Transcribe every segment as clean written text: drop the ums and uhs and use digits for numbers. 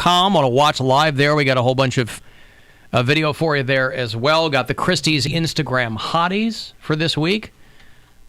WMMS.com. Want to watch live there? We got a whole bunch of video for you there as well. Got the Christie's Instagram hotties for this week.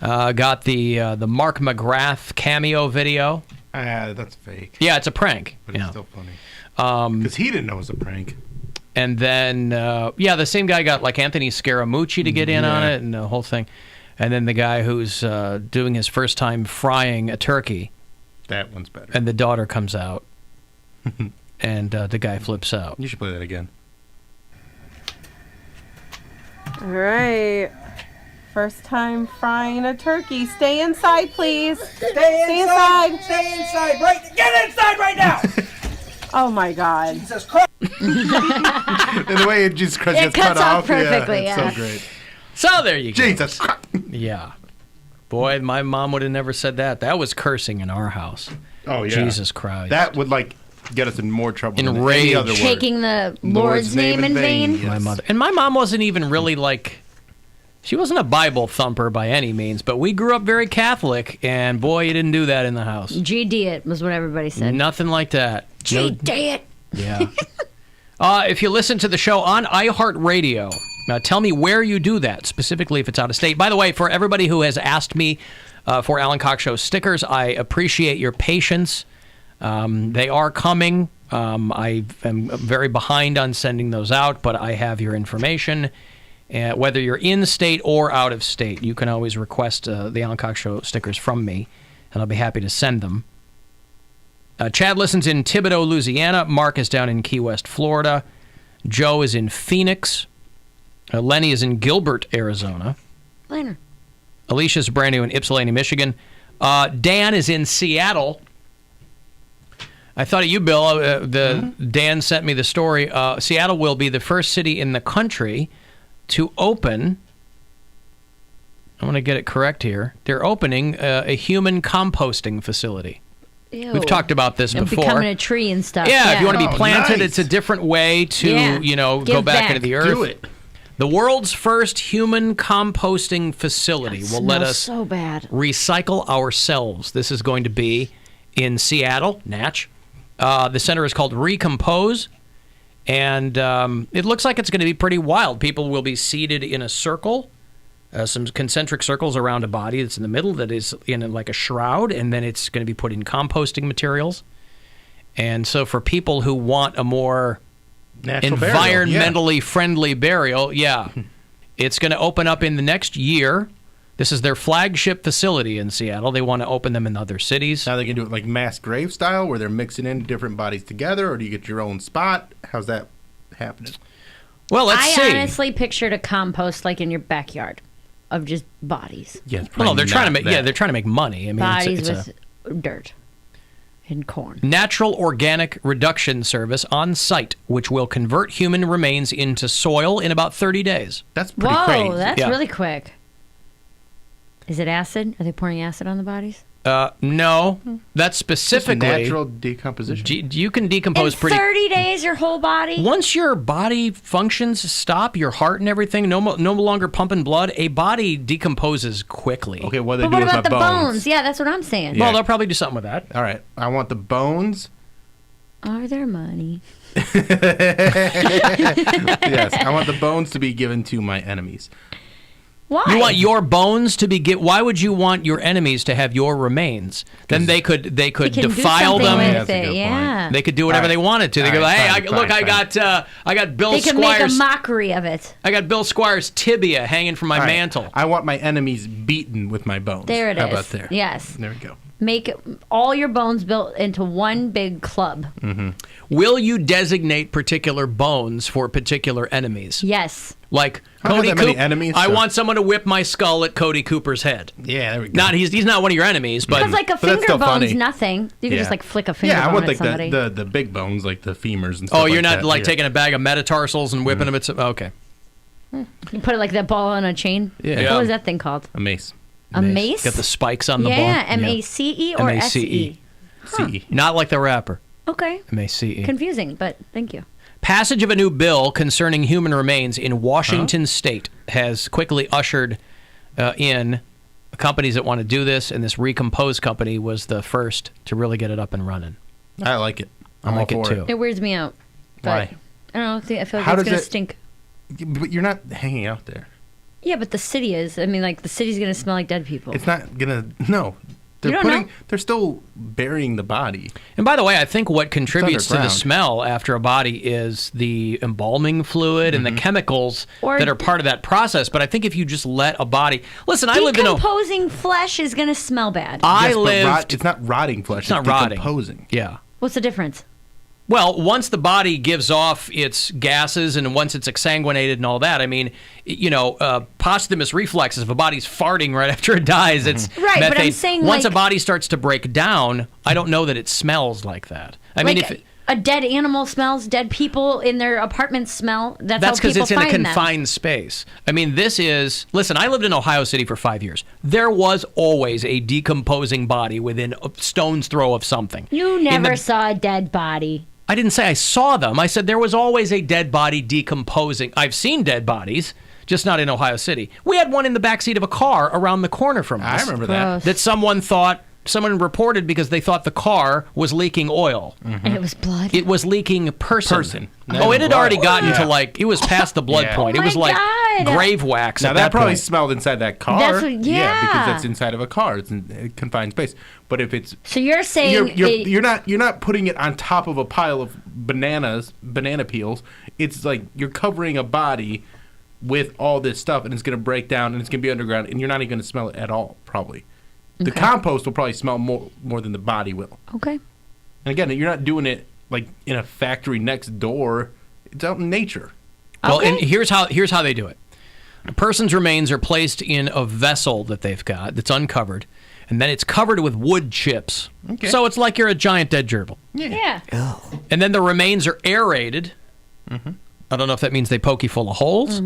Got the Mark McGrath cameo video. That's fake. Yeah, it's a prank. But it's still funny. Because he didn't know it was a prank. And then, the same guy got like Anthony Scaramucci to get in on it and the whole thing. And then the guy who's doing his first time frying a turkey. That one's better. And the daughter comes out. And the guy flips out. You should play that again. All right. First time frying a turkey. Stay inside, please. Stay inside. Stay inside. Get inside right now. Oh, my God. Jesus Christ. And the way it just gets cuts cut off perfectly. Yeah, it's so great. So there you go. Jesus. Yeah. Boy, my mom would have never said that. That was cursing in our house. Oh, yeah. Jesus Christ. That would, get us in more trouble than Enraged. any other word. Taking the Lord's name in vain. Yes. My mother. And my mom wasn't even really she wasn't a Bible thumper by any means, but we grew up very Catholic, and boy, you didn't do that in the house. GD it was what everybody said. Nothing like that. GD it. Yeah. If you listen to the show on iHeartRadio, tell me where you do that, specifically if it's out of state. By the way, for everybody who has asked me for Alan Cox Show stickers, I appreciate your patience. They are coming. I am very behind on sending those out, but I have your information. Whether you're in state or out of state, you can always request the Alan Cox Show stickers from me, and I'll be happy to send them. Chad listens in Thibodaux, Louisiana. Mark is down in Key West, Florida. Joe is in Phoenix. Lenny is in Gilbert, Arizona. Later. Alicia's brand new in Ypsilanti, Michigan. Dan is in Seattle. I thought of you, Bill. Dan sent me the story. Seattle will be the first city in the country to open, I'm going to get it correct here, they're opening a human composting facility. Ew. We've talked about this before. Becoming a tree and stuff. Yeah, if you want to be planted, nice. It's a different way to, go Give back back. into the earth. Do it. The world's first human composting facility will let us so bad. recycle ourselves. This is going to be in Seattle, Natch. The center is called Recompose. And it looks like it's going to be pretty wild. People will be seated in a circle, some concentric circles around a body that's in the middle that is in like a shroud, and then it's going to be put in composting materials. And so for people who want a more Natural environmentally friendly burial, it's going to open up in the next year. This is their flagship facility in Seattle. They want to open them in other cities. Now they can do it like mass grave style, where they're mixing in different bodies together, or do you get your own spot? How's that happening? Well, let's see. I honestly pictured a compost like in your backyard of just bodies. Yeah, Well, they're trying to make they're trying to make money. I mean, Bodies it's with dirt and corn. natural organic reduction service on site, which will convert human remains into soil in about 30 days. That's pretty Whoa, crazy. that's Yeah. really quick. Is it acid? Are they pouring acid on the bodies? No, that's specifically natural decomposition. You can decompose In pretty. 30 days, your whole body? Once your body functions stop, your heart and everything, no longer pumping blood, a body decomposes quickly. Okay, what do they But do what with about my the bones? bones? Yeah, that's what I'm saying. Well, they'll probably do something with that. All right, I want the bones. Are there money? Yes, I want the bones to be given to my enemies. Why? You want your bones to be why would you want your enemies to have your remains? Then they could They can do defile something them. with That's a good it, point. yeah. They could do whatever All right. they wanted to. They All go, right, hey, fine, look, fine, I got Bill They could make a Squire's mockery of it. I got Bill Squire's tibia hanging from my All right, mantle. I want my enemies beaten with my bones. There it is. How about there? Yes. There we go. Make all your bones built into one big club. Will you designate particular bones for particular enemies? Yes. Like I don't Cody have that many Cooper. enemies, I so- want someone to whip my skull at Cody Cooper's head. Yeah, there we go. Not he's not one of your enemies, but Because like a But that's finger still bone's funny. nothing. You can just like flick a finger yeah, I bone want at like somebody. the big bones, like the femurs and stuff. oh, you're like not that. like Yeah. taking a bag of metatarsals and whipping them at some. Okay. You put it like that ball on a chain. Yeah. What was that thing called? a mace. A mace? Got the spikes on the Yeah, ball. MACE or MACE. SE? CE. Not like the rapper. Okay. MACE. Confusing, but thank you. Passage of a new bill concerning human remains in Washington State has quickly ushered in companies that want to do this, and this Recompose company was the first to really get it up and running. I like it. I like it all for too. It weirds me out. But Why? I don't know. I feel like How it's does gonna it- stink. But you're not hanging out there. Yeah, but the city is. I mean, like the city's gonna smell like dead people. It's not gonna. No, You don't know? They're still burying the body. And by the way, I think what contributes to the underground. smell after a body is the embalming fluid and the chemicals Or- that are part of that process. But I think if you just let a body... Listen, I lived in a... Decomposing flesh is gonna smell bad. I Yes, but lived... it's not rotting flesh. It's not rotting. Decomposing. Yeah. What's the difference? Well, once the body gives off its gases and once it's exsanguinated and all that, I mean, posthumous reflexes, if a body's farting right after it dies, it's Right, methane. but I'm saying, once like- a body starts to break down, I don't know that it smells like that. I mean, Like, if... a dead animal smells, dead people in their apartments smell. That's That's how because people it's in a find them. confined space. I mean, this is... Listen, I lived in Ohio City for 5 years. There was always a decomposing body within a stone's throw of something. You In never the- saw a dead body. I didn't say I saw them. I said there was always a dead body decomposing. I've seen dead bodies, just not in Ohio City. We had one in the backseat of a car around the corner from us. I remember that. Gross. That someone reported because they thought the car was leaking oil. And it was blood. It was leaking person. Person. Oh, it had already gotten Yeah. to like, it was past the blood Yeah. point. Oh It was my like God. grave wax Now at that probably point. smelled inside that car. That's what- yeah. because that's inside of a car. It's in a confined space. But if it's So you're saying you're not putting it on top of a pile of banana peels. It's like you're covering a body with all this stuff, and it's going to break down, and it's going to be underground, and you're not even going to smell it at all. Probably, the Okay. compost will probably smell more than the body will. okay. And again, you're not doing it like in a factory next door. It's out in nature. Well, Okay. and here's how they do it. A person's remains are placed in a vessel that they've got that's uncovered, and then it's covered with wood chips. Okay. So it's like you're a giant dead gerbil. Yeah. And then the remains are aerated. Mm-hmm. I don't know if that means they poke you full of holes.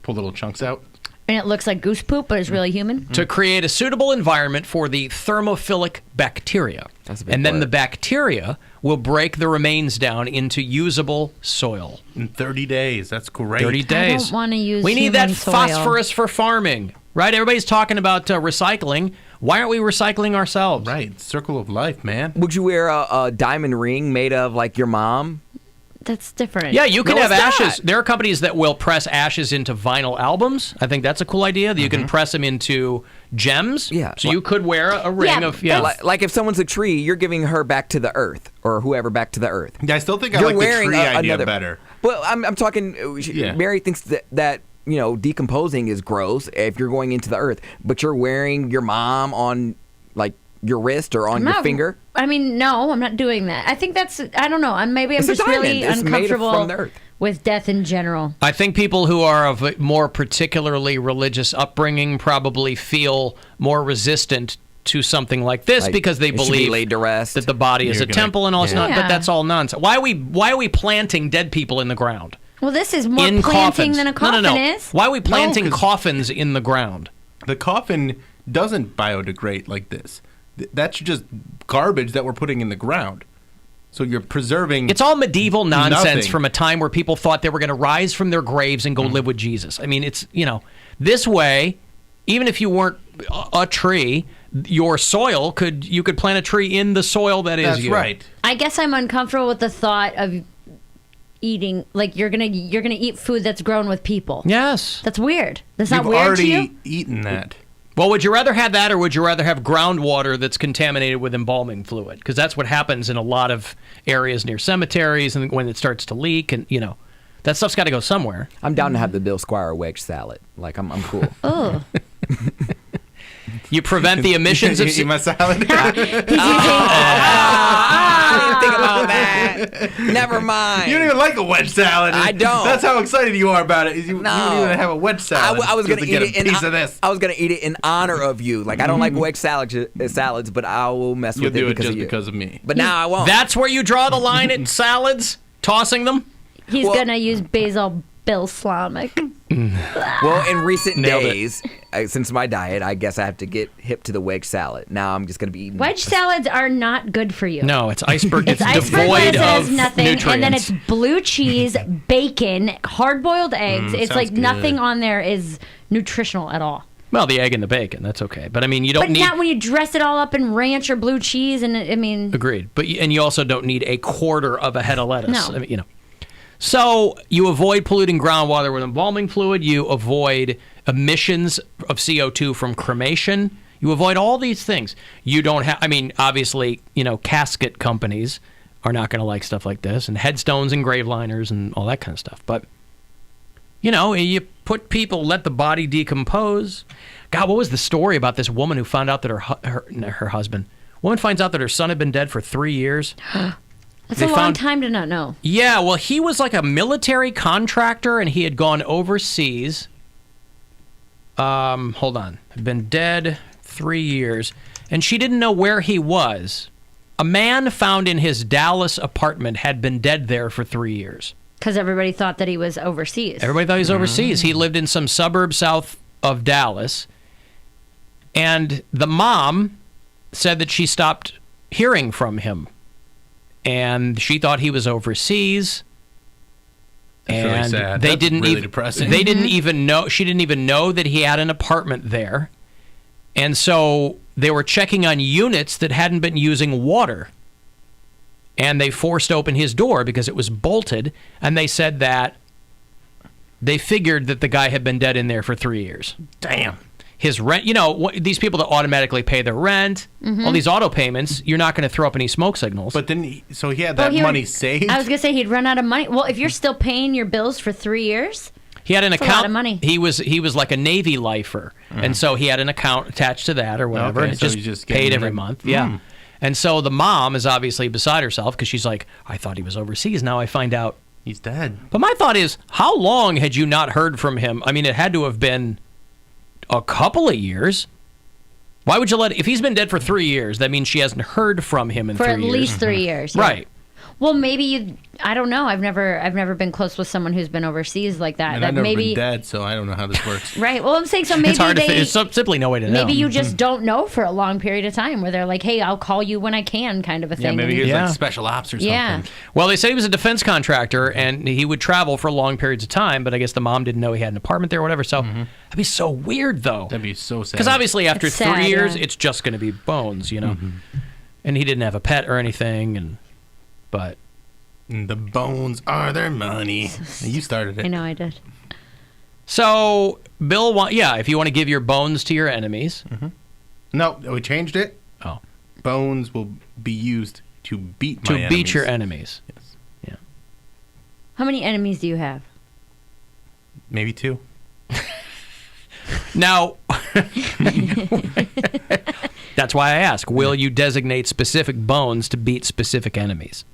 Pull little chunks out. And it looks like goose poop, but it's really human. To create a suitable environment for the thermophilic bacteria. That's a big And then word. the bacteria will break the remains down into usable soil. In 30 days. That's great. 30 days. I don't want to use We need that human soil. phosphorus for farming, right? Everybody's talking about recycling. Why aren't we recycling ourselves? Right. Circle of life, man. Would you wear a diamond ring made of like your mom? That's different. Yeah, you can No, have it's ashes. not. There are companies that will press ashes into vinyl albums. I think that's a cool idea. That you Mm-hmm. can press them into gems. Yeah. So you could wear a ring Yeah, of yeah. Like if someone's a tree, you're giving her back to the earth or whoever back to the earth. Yeah, I still think I You're like the wearing tree idea another better. Well, I'm talking. Yeah. Mary thinks that decomposing is gross if you're going into the earth, but you're wearing your mom on like your wrist or on your finger. I mean, no, I'm not doing that. I think that's, I don't know. Maybe I'm It's a just really diamond. It's made uncomfortable from the earth. with death in general. I think people who are of a more particularly religious upbringing probably feel more resistant to something like this Like, because they it should be believe laid to rest. that the body is You're a gonna- temple and all. It's not, Yeah. but that's all nonsense. Why are we planting dead people in the ground? Well, this is more In planting coffins. than a coffin no. is. Why are we planting 'cause- coffins in the ground? The coffin doesn't biodegrade like this. That's just garbage that we're putting in the ground. So you're preserving. It's all medieval nonsense Nothing. from a time where people thought they were going to rise from their graves and go live with Jesus. I mean, it's, this way, even if you weren't a tree, your soil you could plant a tree in the soil that is That's you. right. I guess I'm uncomfortable with the thought of eating, like you're gonna eat food that's grown with people. Yes. That's weird. That's You've not weird to already you? eaten that. Well, would you rather have that or would you rather have groundwater that's contaminated with embalming fluid? Because that's what happens in a lot of areas near cemeteries and when it starts to leak and, that stuff's got to go somewhere. I'm down to have the Bill Squire wedge salad. Like I'm cool. Oh. You prevent the emissions of... Eat my salad. I didn't think about that. Never mind. You don't even like a wedge salad. I don't. That's how excited you are about it. You No. wouldn't even have a wedge salad. I was just gonna to get eat it a piece of this. I was gonna eat it in honor of you. Like I don't like wedge salads, but I will mess You'll with it do it because just of you. because of me. But now I won't. That's where you draw the line at salads? Tossing them? He's Well- gonna use basil balsamic. Well, in recent Nailed it. days, since my diet, I guess I have to get hip to the wedge salad. Now I'm just gonna be eating Wedge salads are not good for you. No, it's iceberg. It's, iceberg devoid lettuce, it has of nothing, nutrients. and then it's blue cheese, bacon, hard-boiled eggs. It's sounds like nothing good. on there is nutritional at all. Well, the egg and the bacon, that's okay. But I mean, you don't But need. not when you dress it all up in ranch or blue cheese, and I mean. Agreed. And you also don't need a quarter of a head of lettuce. No. I mean, So you avoid polluting groundwater with embalming fluid. You avoid emissions of CO2 from cremation. You avoid all these things. You don't have. I mean, obviously, casket companies are not going to like stuff like this, and headstones and grave liners and all that kind of stuff. But you put people, let the body decompose. God, what was the story about this woman who found out that her husband? Woman finds out that her son had been dead for 3 years. That's a long time to not know. Yeah, well, he was like a military contractor, and he had gone overseas. Hold on. Had been dead 3 years, and she didn't know where he was. A man found in his Dallas apartment had been dead there for 3 years. Because everybody thought that he was overseas. Everybody thought he was overseas. He lived in some suburb south of Dallas. And the mom said that she stopped hearing from him. And she thought he was overseas. That's really sad. They That's didn't really even, depressing. They didn't even know. She didn't even know that he had an apartment there. And so they were checking on units that hadn't been using water. And they forced open his door because it was bolted. And they said that they figured that the guy had been dead in there for 3 years. Damn. His rent, these people that automatically pay their rent, all these auto payments, you're not going to throw up any smoke signals. But then, he had that money saved? I was going to say he'd run out of money. Well, if you're still paying your bills for 3 years, he had an that's account. a lot of money. He was like a Navy lifer. And so he had an account attached to that or whatever. Okay, and it so just he's just paid getting every it. month. Yeah. And so the mom is obviously beside herself because she's like, I thought he was overseas. Now I find out He's dead. But my thought is, how long had you not heard from him? I mean, it had to have been a couple of years. Why would you if he's been dead for 3 years, that means she hasn't heard from him in 3 years. For at least 3 years. Yeah. Right. Well, maybe I don't know. I've never been close with someone who's been overseas like that. And that I've never maybe, been dead, so I don't know how this works. Right. Well, I'm saying so maybe It's hard there's simply no way to know. Maybe you just don't know for a long period of time where they're like, hey, I'll call you when I can kind of a thing. Yeah, maybe And- he was like special ops or something. Yeah. Well, they said he was a defense contractor and he would travel for long periods of time, but I guess the mom didn't know he had an apartment there or whatever. So that'd be so weird, though. That'd be so sad. Because obviously after It's 3 sad, years, yeah. it's just going to be bones, And he didn't have a pet or anything, but... The bones are their money. You started it. I know I did. So, Bill, if you want to give your bones to your enemies. No, we changed it. Oh. Bones will be used to beat my enemies. beat your enemies. Yes. Yeah. How many enemies do you have? Maybe 2. Now, that's why I ask, will you designate specific bones to beat specific enemies?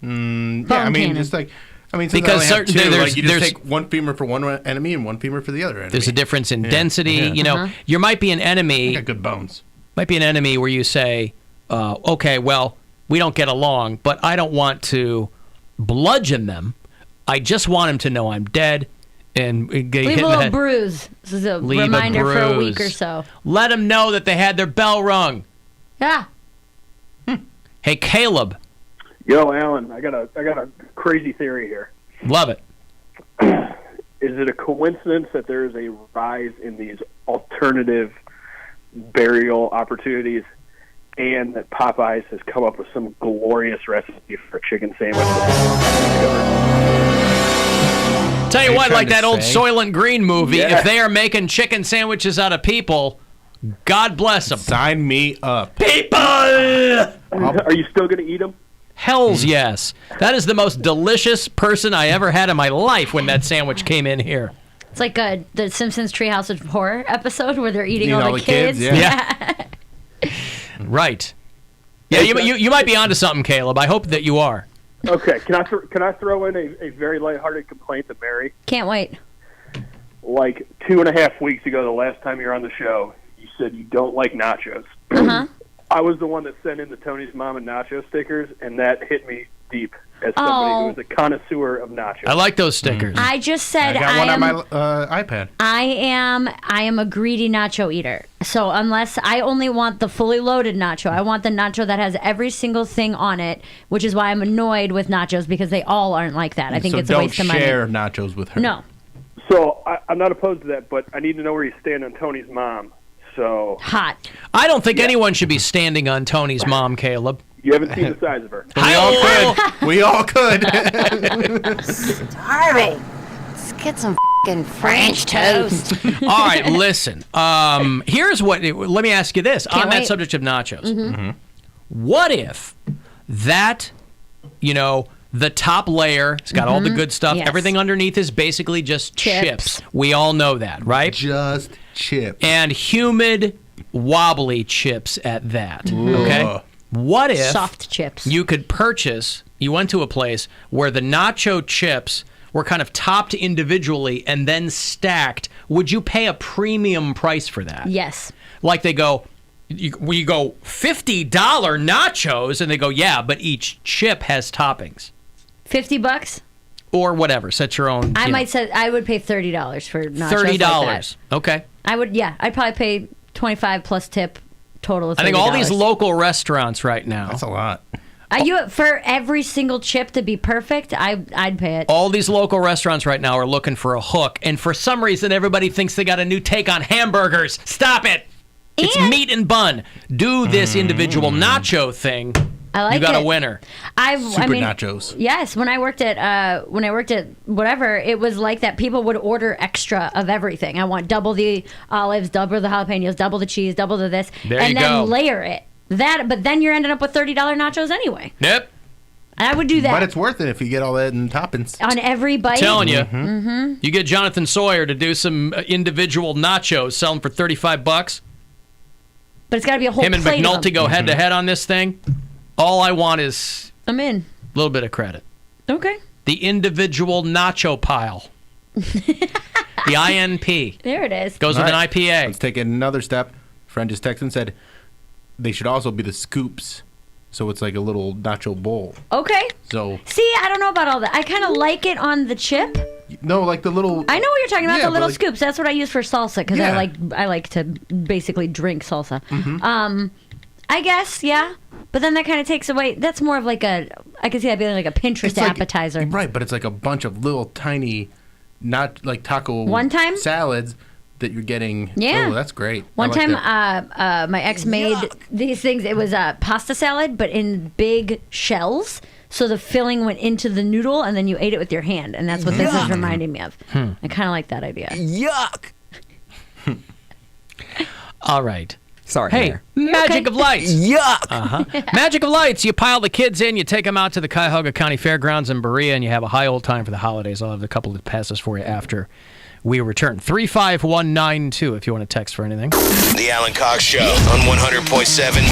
Yeah, I Bone mean, cannon. just like, since Because I only have certain- 2, there's- like you just there's- take one femur for one enemy and one femur for the other enemy. There's a difference in density. Yeah. You might be an I enemy. got good bones. Might be an enemy where you say, okay, well, we don't get along, but I don't want to bludgeon them. I just want them to know I'm dead and get Leave hit a in the little head. bruise. This is a Leave a reminder for a week or bruise. so. Let them know that they had their bell rung. Yeah. Hey, Caleb, Yo, Alan, I got a crazy theory here. love it. Is it a coincidence that there is a rise in these alternative burial opportunities, and that Popeyes has come up with some glorious recipe for a chicken sandwich? Tell you Are you what, trying like to that old say? Soylent Green movie, Yeah. if they are making chicken sandwiches out of people, God bless them. Sign me up. People! Are you still going to eat them? Hells yes. That is the most delicious person I ever had in my life when that sandwich came in here. It's like the Simpsons Treehouse of Horror episode where they're eating Eating all the kids. yeah. Right. Yeah, you might be onto something, Caleb. I hope that you are. Okay, can I throw in a very lighthearted complaint to Mary? Can't wait. Like 2.5 weeks ago, the last time you were on the show, you said you don't like nachos. Uh-huh. I was the one that sent in the Tony's Mom and Nacho stickers, and that hit me deep as somebody who is a connoisseur of nachos. I like those stickers. I just said I got one on my iPad. I am a greedy nacho eater. So unless I only want the fully loaded nacho, I want the nacho that has every single thing on it, which is why I'm annoyed with nachos because they all aren't like that. I think so it's a waste of don't money. share nachos with her. No. So I'm not opposed to that, but I need to know where you stand on Tony's mom. So Hot. I don't think anyone should be standing on Tony's mom, Caleb. you haven't seen the size of her. We all could. Starving. Let's get some fucking French toast. All right, listen. Here's what. Let me ask you this on that wait. subject of nachos. What if that, the top layer, it's got all the good stuff. Yes. Everything underneath is basically just Chips. We all know that, right? Just chips. And humid, wobbly chips at that. Okay. What if Soft chips. you went to a place where the nacho chips were kind of topped individually and then stacked? Would you pay a premium price for that? Yes. Like they go, you go $50 nachos, and they go, yeah, but each chip has toppings. $50? Or whatever. Set your own. I might say I would pay $30 for nachos. $30. Like that. Okay. I would, yeah. I'd probably pay $25 plus tip, total of $30. I think all these local restaurants right now. That's a lot. For every single chip to be perfect, I'd pay it. All these local restaurants right now are looking for a hook, and for some reason, everybody thinks they got a new take on hamburgers. Stop it! It's meat and bun. Do this individual nacho thing. I like it. You got a winner. Super nachos. Yes, when I worked at whatever, it was like that. People would order extra of everything. I want double the olives, double the jalapenos, double the cheese, double the this, There and you then go. layer it. But then you're ending up with $30 nachos anyway. Yep. I would do that. But it's worth it if you get all that in toppings. on every bite. Telling you, you get Jonathan Sawyer to do some individual nachos, sell them for $35. But it's got to be a whole Him and plate of McNulty them. go head to head on this thing. All I want is I'm in. a little bit of credit. Okay. The individual nacho pile. The INP There it is. goes All with right. an IPA. Let's take another step. Friend just texted and said they should also be the scoops. So it's like a little nacho bowl. Okay. So, See, I don't know about all that. I kind of like it on the chip. no, like the little. I know what you're talking about, Yeah, the little but like- scoops. That's what I use for salsa because Yeah. I like to basically drink salsa. I guess, yeah. But then that kind of takes away. That's more of like I can see that being like a Pinterest It's like- appetizer. Right, but it's like a bunch of little tiny, not like taco One time? salads that you're getting. Yeah. Oh, that's great. One I like time, that. my ex made these things. It was a pasta salad, but in big shells. So the filling went into the noodle, and then you ate it with your hand, and that's what this is reminding me of. I kind of like that idea. Yuck. All right. Sorry. Hey, Mayor. magic of lights. Yuck. Magic of lights. You pile the kids in, you take them out to the Cuyahoga County Fairgrounds in Berea, and you have a high old time for the holidays. I'll have a couple of passes for you after we return. 35192 if you want to text for anything. The Alan Cox Show on 100.7